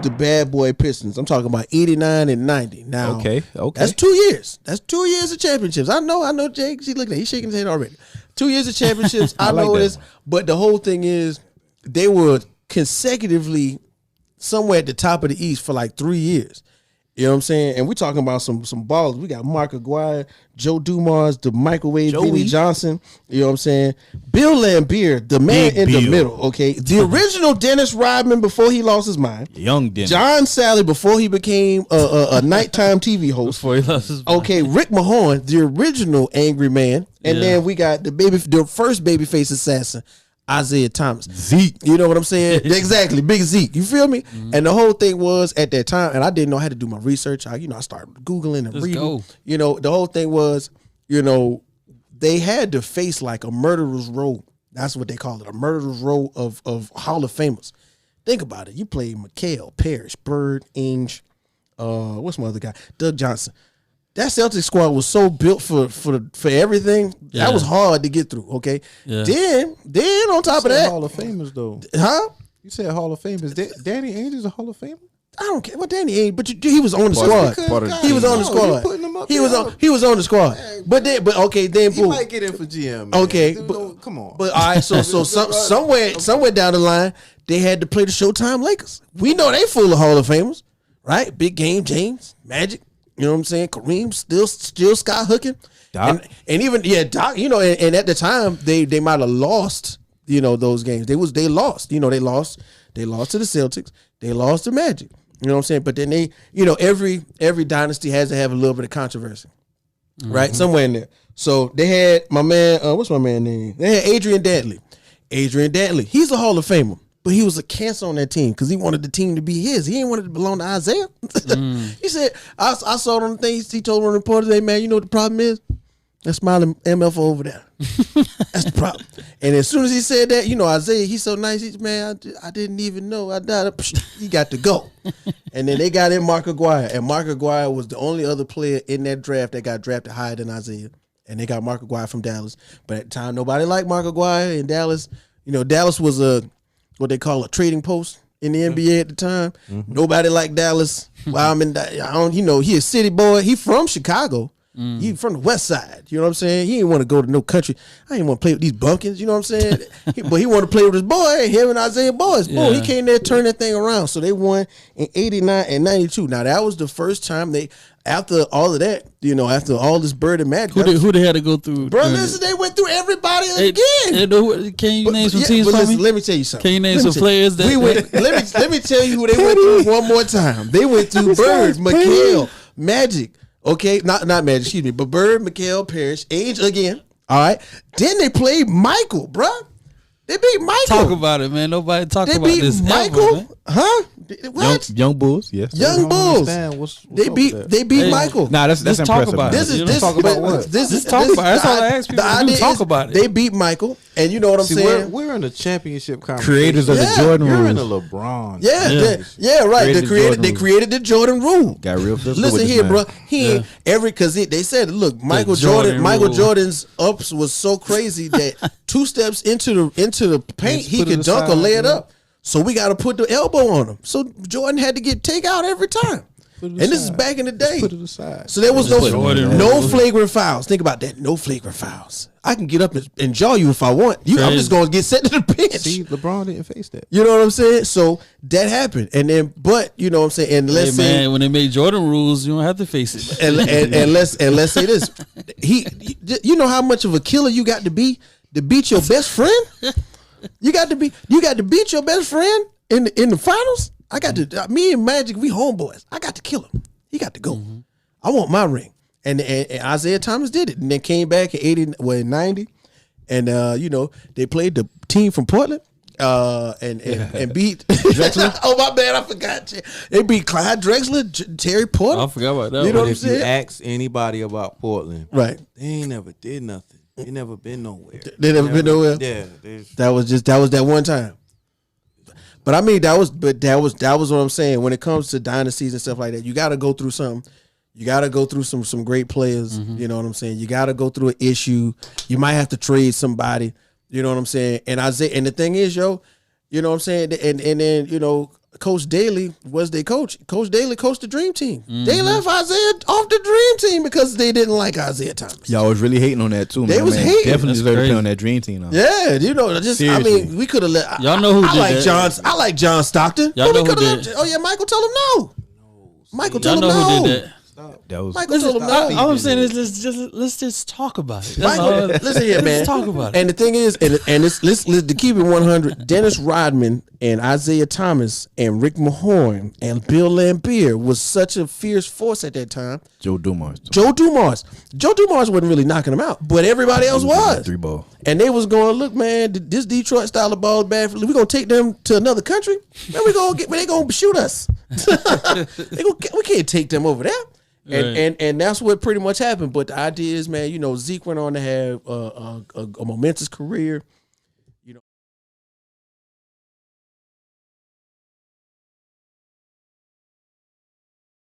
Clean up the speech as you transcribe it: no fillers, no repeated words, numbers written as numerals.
the bad boy Pistons. I'm talking about 89 and 90. Now, Okay. that's 2 years. That's 2 years of championships. I know. Jake, see, look at that. He's shaking his head already. 2 years of championships. I like know that this, one. but the whole thing is they were consecutively somewhere at the top of the East for like 3 years. You know what I'm saying? And we're talking about some ballers. We got Mark Aguirre, Joe Dumars, the microwave Vinnie Johnson. You know what I'm saying? Bill Laimbeer, the man Big in the Bill. middle. Okay, the original Dennis Rodman before he lost his mind. Young Dennis. John Sally before he became a nighttime TV host. Before he lost his mind. Okay, Rick Mahorn, the original angry man, and Yeah. then we got the first babyface assassin, Isaiah Thomas. Zeke. You know what I'm saying? Exactly, Big Zeke. You feel me? And the whole thing was at that time, and I didn't know how to do my research. I started Googling and Let's reading. go. You know, the whole thing was, they had to face like a murderer's row. That's what they call it, a murderer's row of Hall of Famers. Think about it. You played McHale, Parrish, Bird, Ainge, what's my other guy? Doug Johnson. That Celtics squad was so built for everything. Yeah. That was hard to get through. Okay. Yeah. Then on top of that, Hall of Famers though. huh? You said Hall of Famers. Danny Ainge is a Hall of Famer. I don't care. Well, Danny ain't, but he was on the squad. Part of the He was team. on the squad. Putting him up He was there. on the squad. But okay, then He boom. might get in for GM. Man. Okay, Dude, but- come on. But all right, so somewhere down the line, they had to play the Showtime Lakers. We know they full of Hall of Famers, right? Big Game James, Magic. You know what I'm saying? Kareem still sky hooking. Doc. And even Doc. And at the time they might have lost. Those games. They lost. They lost to the Celtics. They lost to Magic. You know what I'm saying? But then they, every dynasty has to have a little bit of controversy, right? Somewhere in there. So they had my man. What's my man name? They had Adrian Dantley. He's a Hall of Famer. But he was a cancer on that team because he wanted the team to be his. He didn't want it to belong to Isaiah. He said, I saw it on the things. He told one of the reporters, hey, man, you know what the problem is? That smiling MF over there. That's the problem. And as soon as he said that, Isaiah, he's so nice. He's, man, I didn't even know. He got to go. And then they got in Mark Aguirre. And Mark Aguirre was the only other player in that draft that got drafted higher than Isaiah. And they got Mark Aguirre from Dallas. But at the time, nobody liked Mark Aguirre in Dallas. Dallas was what they call a trading post in the NBA at the time. Nobody liked Dallas. Well, he a city boy. He from Chicago. He from the West Side. You know what I'm saying? He didn't want to go to no country. I didn't want to play with these bunkins. You know what I'm saying? But he wanted to play with his boy. Him and Isaiah Boys. Boy, he came there, turned that thing around. So they won in 89 and 92. Now that was the first time after all of that, after all this Bird and Magic. Who they had to go through? Bro, listen, they went through everybody again. Can you name some teams but for listen, me? let me tell you something. Can you name some players that? Let me tell you who they went through one more time. They went through Bird, McHale, Magic. Okay, not Magic, excuse me, but Bird, McHale, Parrish, Ainge again. All right. Then they played Michael, bruh. They beat Michael. Talk about it, man. Nobody talk They about beat this Michael, ever, man. huh? What? Young Bulls, yes. Young Bulls. They beat Michael. Nah, that's Let's talk impressive. about man. it. This talk about what? Just talk about it. That's all I ask people to do. idea Talk is about it. They beat Michael, and you know what I'm See, saying? we're in a championship conversation. Creators of the Jordan Jordan You're in a rules. LeBron. Right. Created They created the Jordan rule. Got real physical Listen with this here, man. bro. He ain't because they said, look, Michael Jordan rule. Jordan's ups was so crazy that 2 steps into the paint, Just he put it could dunk or aside, lay it yeah. up. So we got to put the elbow on him. So Jordan had to get take out every time. And this is back in the day. Put it aside. So there was Jordan no rule. flagrant fouls. Think about that. No flagrant fouls. I can get up and jaw you if I want. I'm Crazy. just going to get sent to the bench. See, LeBron didn't face that. You know what I'm saying? So that happened. And then, but you know what I'm saying? And Hey, let's say, man, when they made Jordan rules, you don't have to face it. and let's say this. You know how much of a killer you got to beat your best friend? You got to beat your best friend in the finals? Me and Magic, we homeboys. I got to kill him. He got to go. I want my ring. And Isaiah Thomas did it. And then came back in 90. And they played the team from Portland. And beat Drexler. Oh my bad, I forgot. They beat Clyde Drexler, Terry Porter. I forgot about that. You know one. what I'm If you saying? ask anybody about Portland, Right. they ain't never did nothing. They never been nowhere. They never been nowhere? Yeah. That was that one time. But I mean, that was what I'm saying. When it comes to dynasties and stuff like that, you got to go through something. You got to go through some great players. You know what I'm saying? You got to go through an issue. You might have to trade somebody. You know what I'm saying? And the thing is, you know what I'm saying? And then, Coach Daly was their coach. Coach Daly coached the Dream Team. Mm-hmm. They left Isaiah off the Dream Team because they didn't like Isaiah Thomas. Y'all was really hating on that too. They man. was hating. Definitely That's deserved to crazy. play on that Dream Team. Though. Yeah, you know, just Seriously. I mean, we could have let. Y'all know who I did like that. John. I like John Stockton. Y'all But we know who coulda did. let- Oh yeah, Michael, tell him no. Michael, tell Y'all him know no. who did that. That was Michael, tell him no. All I'm saying is let's just talk about it. That's Michael, all. listen here, man. Let's talk about it. And the thing is, and it's let's to keep it 100. Dennis Rodman and Isaiah Thomas and Rick Mahorn and Bill Laimbeer was such a fierce force at that time. Joe Dumars. Joe Dumars wasn't really knocking them out, but everybody else was. 3 ball. And they was going, look, man, this Detroit style of ball is bad. We're gonna take them to another country. Then they gonna shoot us. We can't take them over there. And that's what pretty much happened. But the idea is, man, you know, Zeke went on to have a momentous career.